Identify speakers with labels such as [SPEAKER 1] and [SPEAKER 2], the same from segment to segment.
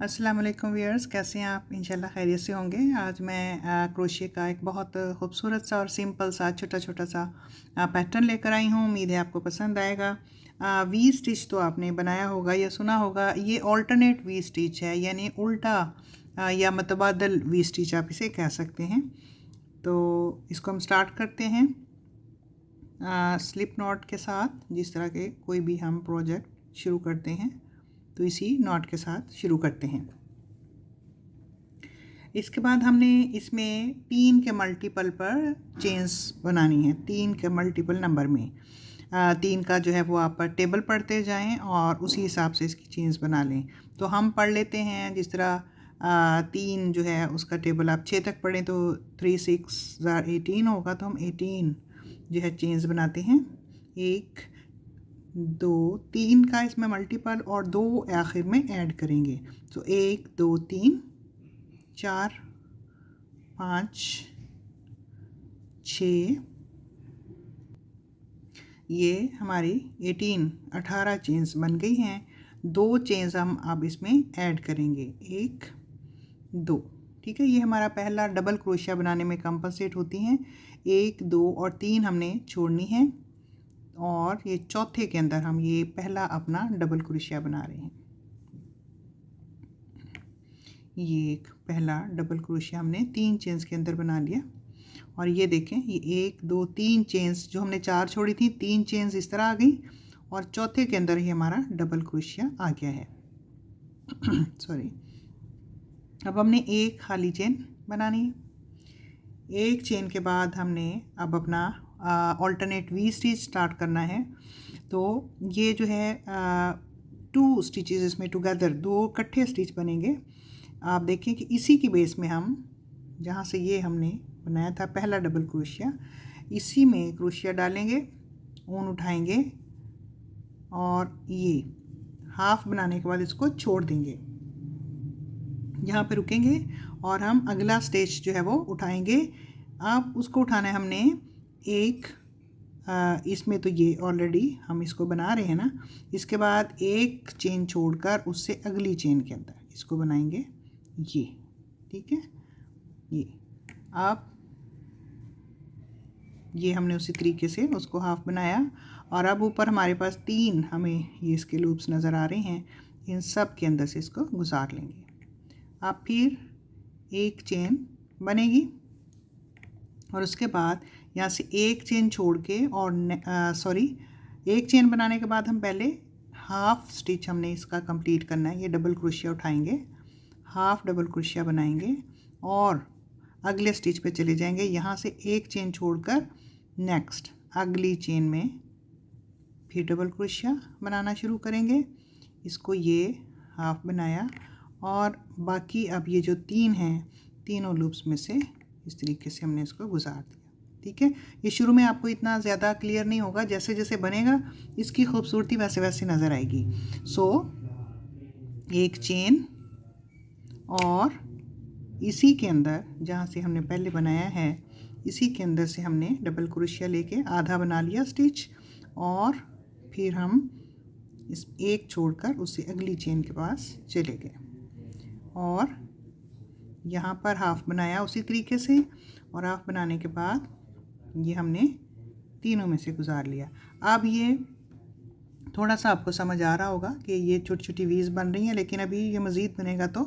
[SPEAKER 1] अस्सलाम वालेकुम व्यूअर्स, कैसे हैं आप? इंशाल्लाह खैरियत से होंगे। आज मैं क्रोशिया का एक बहुत खूबसूरत सा और सिंपल सा छोटा-छोटा सा पैटर्न लेकर आई हूँ। उम्मीद है आपको पसंद आएगा। वी स्टिच तो आपने बनाया होगा या सुना होगा। ये ऑल्टरनेट वी स्टिच है, यानी उल्टा या मुतबादल वी स्टिच आप इसे कह सकते हैं। तो इसको हम स्टार्ट करते हैं स्लिप नॉट के साथ। जिस तरह के कोई भी हम प्रोजेक्ट शुरू करते हैं तो इसी नॉट के साथ शुरू करते हैं। इसके बाद हमने इसमें 3 के मल्टीपल पर चेन्स बनानी है। 3 के मल्टीपल नंबर में 3 का जो है वो आप टेबल पढ़ते जाएं और उसी हिसाब से इसकी चेन्स बना लें। तो हम पढ़ लेते हैं जिस तरह 3 जो है उसका टेबल आप 6 तक पढ़ें तो 3 6 18 होगा, तो हम 18 जो है चेन्स बनाते हैं। 1 2 3 का इसमें मल्टीपल और 2 आखिर में ऐड करेंगे। तो 1 2 3 4 5 6, ये हमारी 18 चेन्स बन गई हैं। 2 चेन्स हम अब इसमें ऐड करेंगे, 1 2। ठीक है, ये हमारा पहला डबल क्रोशिया बनाने में कंपनसेट होती हैं। 1 2 और 3 हमने छोड़नी है और ये चौथे के अंदर हम ये पहला अपना डबल क्रोशिया बना रहे हैं। ये एक पहला डबल क्रोशिया हमने 3 चेन्स के अंदर बना लिया। और ये देखें, ये 1 2 3 चेन्स जो हमने 4 छोड़ी थी, 3 चेन्स इस तरह आ गई और चौथे के अंदर ही हमारा डबल क्रोशिया आ गया है। सॉरी। अब हमने एक खाली चेन बनानी है। एक चेन के बाद हमने अब अपना ऑल्टरनेट वी स्टिच स्टार्ट करना है। तो ये जो है 2 स्टिचेस इसमें टुगेदर 2 इकट्ठे स्टिच बनेंगे। आप देखें कि इसी की बेस में हम जहाँ से ये हमने बनाया था पहला डबल क्रोशिया, इसी में क्रोशिया डालेंगे, ऊन उठाएंगे और ये हाफ बनाने के बाद इसको छोड़ देंगे। यहाँ पे रुकेंगे और हम अगला स्टेज जो है वो उठाएंगे। अब उसको उठाना है हमने एक इसमें तो ये ऑलरेडी हम इसको बना रहे हैं ना। इसके बाद एक चेन छोड़कर उससे अगली चेन के अंदर इसको बनाएंगे ये। ठीक है, ये आप ये हमने उसी तरीके से उसको हाफ बनाया और अब ऊपर हमारे पास 3 हमें ये इसके लूप्स नज़र आ रहे हैं। इन सब के अंदर से इसको गुजार लेंगे। अब फिर एक चेन बनेगी और उसके बाद यहाँ से एक चेन छोड़ के और एक चेन बनाने के बाद हम पहले हाफ स्टिच हमने इसका कंप्लीट करना है। ये डबल क्रोशिया उठाएंगे, हाफ डबल क्रोशिया बनाएंगे और अगले स्टिच पे चले जाएंगे। यहाँ से एक चेन छोड़कर नेक्स्ट अगली चेन में फिर डबल क्रोशिया बनाना शुरू करेंगे। इसको ये हाफ बनाया और बाकी अब ये जो 3 हैं, तीनों लूप्स में से इस तरीके से हमने इसको गुजार दिया। ठीक है, ये शुरू में आपको इतना ज़्यादा क्लियर नहीं होगा, जैसे जैसे बनेगा इसकी खूबसूरती वैसे वैसे नज़र आएगी। सो एक चेन और इसी के अंदर जहाँ से हमने पहले बनाया है इसी के अंदर से हमने डबल क्रोशिया लेके आधा बना लिया स्टिच और फिर हम इस एक छोड़कर उससे अगली चेन के पास चले गए और यहाँ पर हाफ बनाया उसी तरीके से और हाफ बनाने के बाद ये हमने तीनों में से गुजार लिया। अब ये थोड़ा सा आपको समझ आ रहा होगा कि ये छोटी छोटी वीज बन रही हैं, लेकिन अभी ये मज़ीद बनेगा तो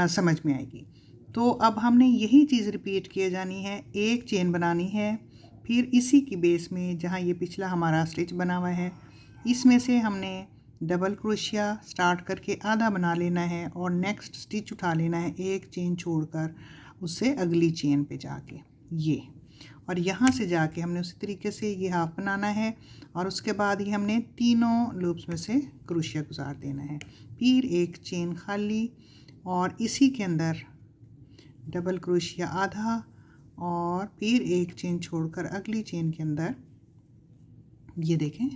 [SPEAKER 1] समझ में आएगी। तो अब हमने यही चीज़ रिपीट किए जानी है। एक चेन बनानी है, फिर इसी की बेस में जहाँ ये पिछला हमारा स्टिच बना हुआ है इसमें से हमने डबल क्रोशिया स्टार्ट करके आधा बना लेना है और नेक्स्ट स्टिच उठा लेना है एक चेन छोड़कर उससे अगली चेन पे जाके ये, और यहाँ से जाके हमने उसी तरीके से ये हाफ बनाना है और उसके बाद ही हमने तीनों लूप्स में से क्रोशिया गुजार देना है। फिर एक चेन खाली और इसी के अंदर डबल क्रोशिया आधा और फिर एक चेन छोड़कर अगली चेन के अंदर ये देखें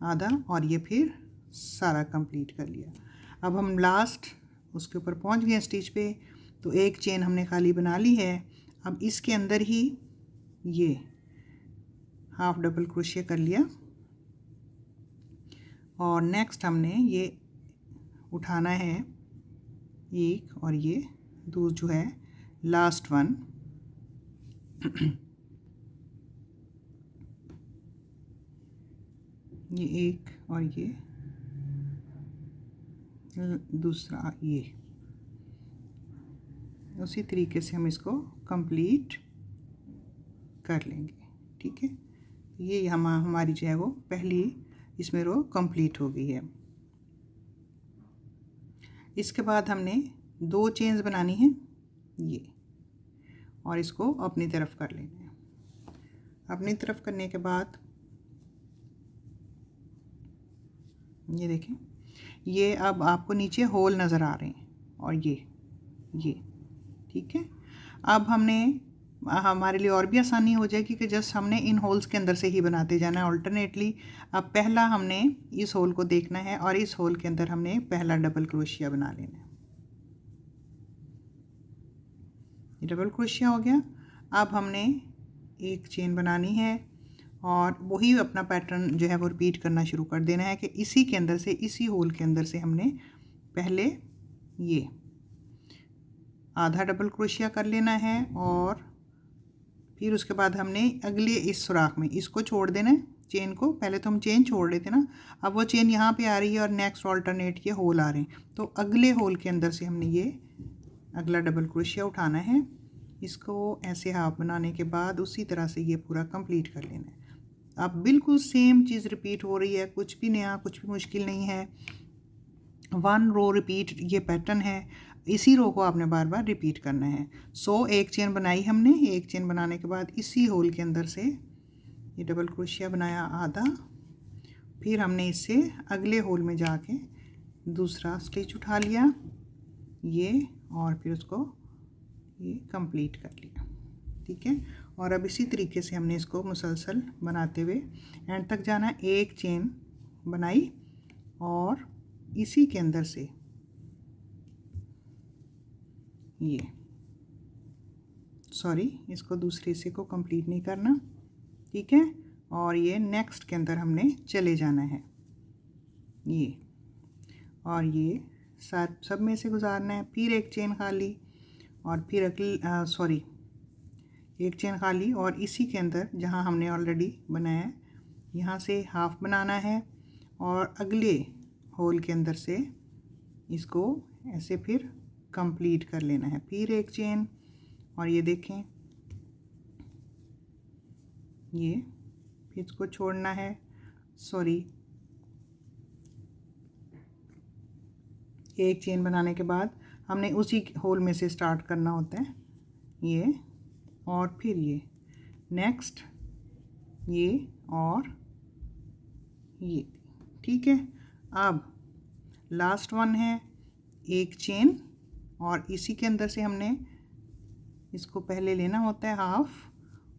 [SPEAKER 1] आधा और ये फिर सारा कंप्लीट कर लिया। अब हम लास्ट उसके ऊपर पहुंच गए स्टिच पे, तो एक चेन हमने खाली बना ली है। अब इसके अंदर ही ये हाफ डबल क्रोशिया कर लिया और नेक्स्ट हमने ये उठाना है एक, और ये जो है लास्ट वन ये एक, और ये दूसरा, ये उसी तरीके से हम इसको कंप्लीट कर लेंगे। ठीक है, ये हमारी जो है वो पहली इसमें रो कंप्लीट हो गई है। इसके बाद हमने 2 चेन्स बनानी है ये, और इसको अपनी तरफ कर लेना है। अपनी तरफ करने के बाद ये देखें, ये अब आपको नीचे होल नज़र आ रहे हैं, और ये ठीक है। अब हमारे लिए और भी आसानी हो जाएगी कि जस्ट हमने इन होल्स के अंदर से ही बनाते जाना है ऑल्टरनेटली। अब पहला हमने इस होल को देखना है और इस होल के अंदर हमने पहला डबल क्रोशिया बना लेना है। ये डबल क्रोशिया हो गया। अब हमने एक चेन बनानी है और वही अपना पैटर्न जो है वो रिपीट करना शुरू कर देना है कि इसी के अंदर से, इसी होल के अंदर से हमने पहले ये आधा डबल क्रोशिया कर लेना है, और फिर उसके बाद हमने अगले इस सुराख में इसको छोड़ देना है चेन को। पहले तो हम चेन छोड़ रहे थे ना, अब वो चेन यहाँ पे आ रही है और नेक्स्ट ऑल्टरनेट ये होल आ रहे हैं, तो अगले होल के अंदर से हमने ये अगला डबल क्रोशिया उठाना है। इसको ऐसे हाफ बनाने के बाद उसी तरह से ये पूरा कंप्लीट कर लेना है। अब बिल्कुल सेम चीज़ रिपीट हो रही है, कुछ भी नया, कुछ भी मुश्किल नहीं है। 1 रो रिपीट ये पैटर्न है, इसी रो को आपने बार बार रिपीट करना है। एक चेन बनाई हमने, एक चेन बनाने के बाद इसी होल के अंदर से ये डबल क्रोशिया बनाया आधा, फिर हमने इससे अगले होल में जाके दूसरा स्टिच उठा लिया ये, और फिर उसको ये कंप्लीट कर लिया। ठीक है, और अब इसी तरीके से हमने इसको मुसलसल बनाते हुए एंड तक जाना। एक चेन बनाई और इसी के अंदर से ये, सॉरी, इसको दूसरे हिस्से को कंप्लीट नहीं करना। ठीक है, और ये नेक्स्ट के अंदर हमने चले जाना है ये, और ये सब में से गुजारना है। फिर एक चेन खाली, और फिर अगली एक चेन खाली, और इसी के अंदर जहाँ हमने ऑलरेडी बनाया है यहाँ से हाफ बनाना है, और अगले होल के अंदर से इसको ऐसे फिर कंप्लीट कर लेना है। फिर एक चेन, और ये देखें ये, फिर इसको छोड़ना है, एक चेन बनाने के बाद हमने उसी होल में से स्टार्ट करना होता है ये, और फिर ये नेक्स्ट ये, और ये। ठीक है, अब लास्ट वन है एक चेन, और इसी के अंदर से हमने इसको पहले लेना होता है हाफ,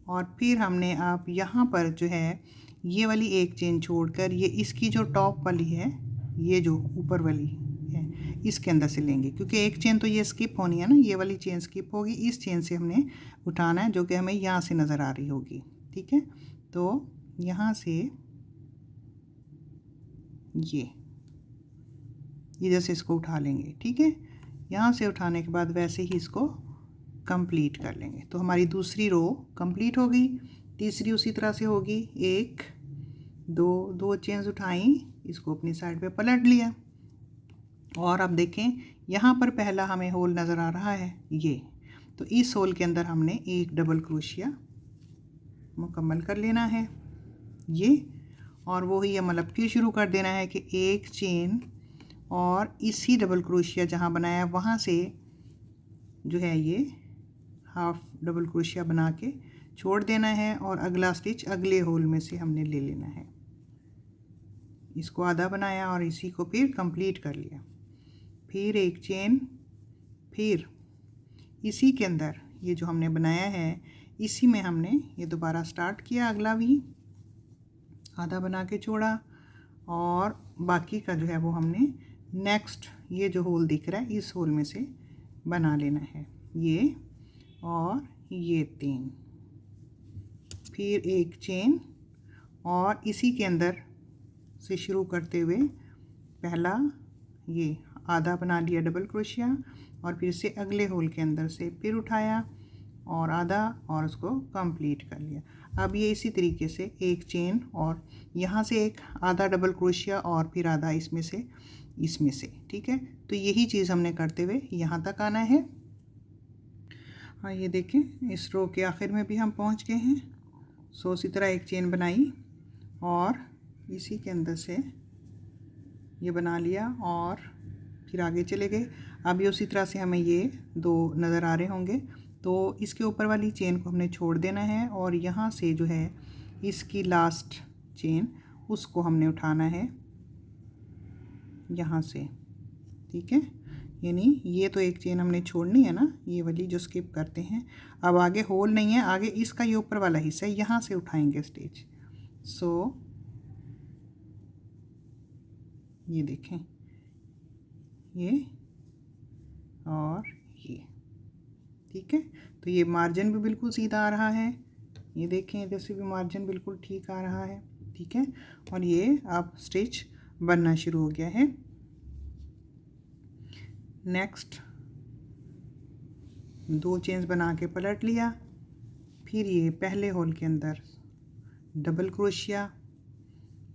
[SPEAKER 1] और फिर हमने आप यहाँ पर जो है ये वाली एक चेन छोड़कर ये इसकी जो टॉप वाली है, ये जो ऊपर वाली है, इसके अंदर से लेंगे, क्योंकि एक चेन तो ये स्किप होनी है ना, ये वाली चेन स्किप होगी। इस चेन से हमने उठाना है जो कि हमें यहाँ से नज़र आ रही होगी। ठीक है, तो यहाँ से ये इधर से इसको उठा लेंगे। ठीक है, यहाँ से उठाने के बाद वैसे ही इसको कंप्लीट कर लेंगे। तो हमारी दूसरी रो कंप्लीट हो गई। तीसरी उसी तरह से होगी, एक दो चेन्स उठाई, इसको अपनी साइड पे पलट लिया, और अब देखें यहाँ पर पहला हमें होल नज़र आ रहा है ये, तो इस होल के अंदर हमने एक डबल क्रोशिया मुकम्मल कर लेना है ये, और वही मतलब फिर शुरू कर देना है कि एक चेन और इसी डबल क्रोशिया जहाँ बनाया वहाँ से जो है ये हाफ डबल क्रोशिया बना के छोड़ देना है, और अगला स्टिच अगले होल में से हमने ले लेना है। इसको आधा बनाया और इसी को फिर कंप्लीट कर लिया। फिर एक चेन, फिर इसी के अंदर ये जो हमने बनाया है इसी में हमने ये दोबारा स्टार्ट किया, अगला भी आधा बना के छोड़ा, और बाकी का जो है वो हमने नेक्स्ट ये जो होल दिख रहा है इस होल में से बना लेना है ये, और ये 3, फिर एक चेन, और इसी के अंदर से शुरू करते हुए पहला ये आधा बना लिया डबल क्रोशिया और फिर से अगले होल के अंदर से फिर उठाया और आधा और उसको कंप्लीट कर लिया। अब ये इसी तरीके से एक चेन और यहाँ से एक आधा डबल क्रोशिया और फिर आधा इसमें से, ठीक है। तो यही चीज़ हमने करते हुए यहाँ तक आना है। हाँ, ये देखें इस रो के आखिर में भी हम पहुँच गए हैं। सो इसी तरह एक चेन बनाई और इसी के अंदर से ये बना लिया और फिर आगे चले गए। अब ये उसी तरह से हमें ये दो नज़र आ रहे होंगे, तो इसके ऊपर वाली चेन को हमने छोड़ देना है और यहाँ से जो है इसकी लास्ट चेन उसको हमने उठाना है यहाँ से, ठीक है। यानी ये तो एक चेन हमने छोड़नी है ना, ये वाली जो स्किप करते हैं। अब आगे होल नहीं है, आगे इसका ये ऊपर वाला हिस्सा है, यहाँ से उठाएंगे स्टिच। सो ये देखें ये और ये, ठीक है। तो ये मार्जिन भी बिल्कुल सीधा आ रहा है, ये देखें इधर से भी मार्जिन बिल्कुल ठीक आ रहा है, ठीक है। और ये अब स्टिच बनना शुरू हो गया है। नेक्स्ट दो चेन्स बना के पलट लिया, फिर ये पहले होल के अंदर डबल क्रोशिया,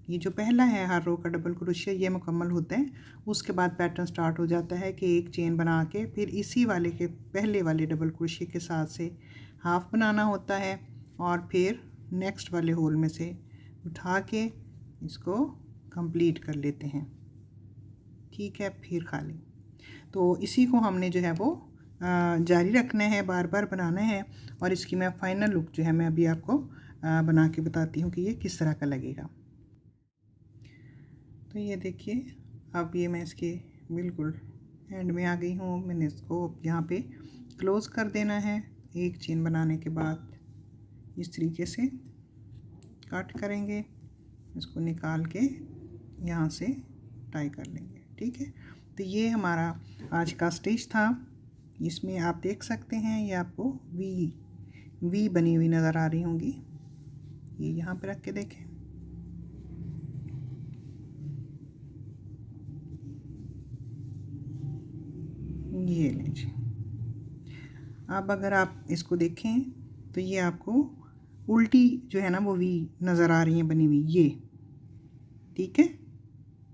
[SPEAKER 1] ये जो पहला है हर रो का डबल क्रोशिया ये मुकम्मल होता है। उसके बाद पैटर्न स्टार्ट हो जाता है कि एक चेन बना के फिर इसी वाले के पहले वाले डबल क्रोशिया के साथ से हाफ बनाना होता है और फिर नेक्स्ट वाले होल में से उठा के इसको कंप्लीट कर लेते हैं, ठीक है। फिर खाली, तो इसी को हमने जो है वो जारी रखना है, बार बार बनाना है। और इसकी मैं फ़ाइनल लुक जो है मैं अभी आपको बना के बताती हूँ कि ये किस तरह का लगेगा। तो ये देखिए अब ये मैं इसके बिल्कुल एंड में आ गई हूँ। मैंने इसको यहाँ पे क्लोज़ कर देना है। एक चेन बनाने के बाद इस तरीके से कट करेंगे, इसको निकाल के यहाँ से टाई कर लेंगे, ठीक है। तो ये हमारा आज का स्टिच था। इसमें आप देख सकते हैं ये आपको वी बनी हुई नज़र आ रही होंगी। ये यहाँ पे रख के देखें, ये लीजिए। अब अगर आप इसको देखें तो ये आपको उल्टी जो है ना वो वी नज़र आ रही है बनी हुई, ये ठीक है।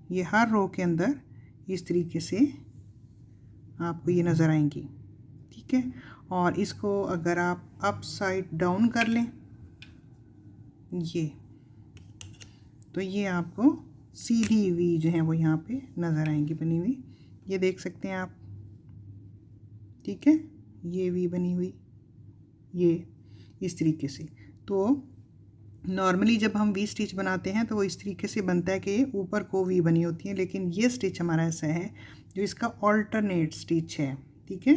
[SPEAKER 1] ये हर रो के अंदर इस तरीके से आपको ये नज़र आएंगी, ठीक है। और इसको अगर आप अप साइड डाउन कर लें ये, तो ये आपको सीधी वी जो है वो यहाँ पे नज़र आएंगी बनी हुई, ये देख सकते हैं आप, ठीक है। ये वी बनी हुई ये इस तरीके से। तो नॉर्मली जब हम वी स्टिच बनाते हैं तो वो इस तरीके से बनता है कि ये ऊपर को वी बनी होती है, लेकिन ये स्टिच हमारा ऐसा है जो इसका ऑल्टरनेट स्टिच है, ठीक है।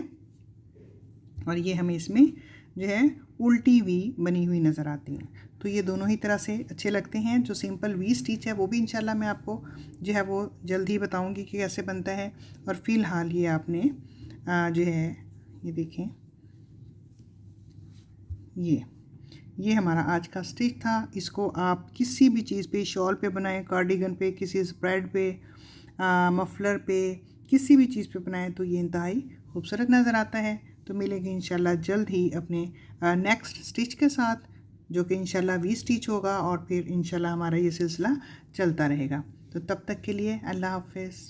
[SPEAKER 1] और ये हमें इसमें जो है उल्टी वी बनी हुई नज़र आती हैं। तो ये दोनों ही तरह से अच्छे लगते हैं। जो सिंपल वी स्टिच है वो भी इंशाल्लाह मैं आपको जो है वो जल्द ही बताऊंगी कि कैसे बनता है। और फ़िलहाल ये आपने जो है ये देखें, ये हमारा आज का स्टिच था। इसको आप किसी भी चीज़ पे, शॉल पे बनाएं, कार्डिगन पे, किसी स्प्रेड पे, मफलर पे, किसी भी चीज़ पे बनाएं तो ये इंतहाई खूबसूरत नज़र आता है। तो मिलेंगे इंशाल्लाह जल्द ही अपने नेक्स्ट स्टिच के साथ, जो कि इंशाल्लाह वी स्टिच होगा और फिर इंशाल्लाह हमारा ये सिलसिला चलता रहेगा। तो तब तक के लिए अल्लाह हाफ़िज़।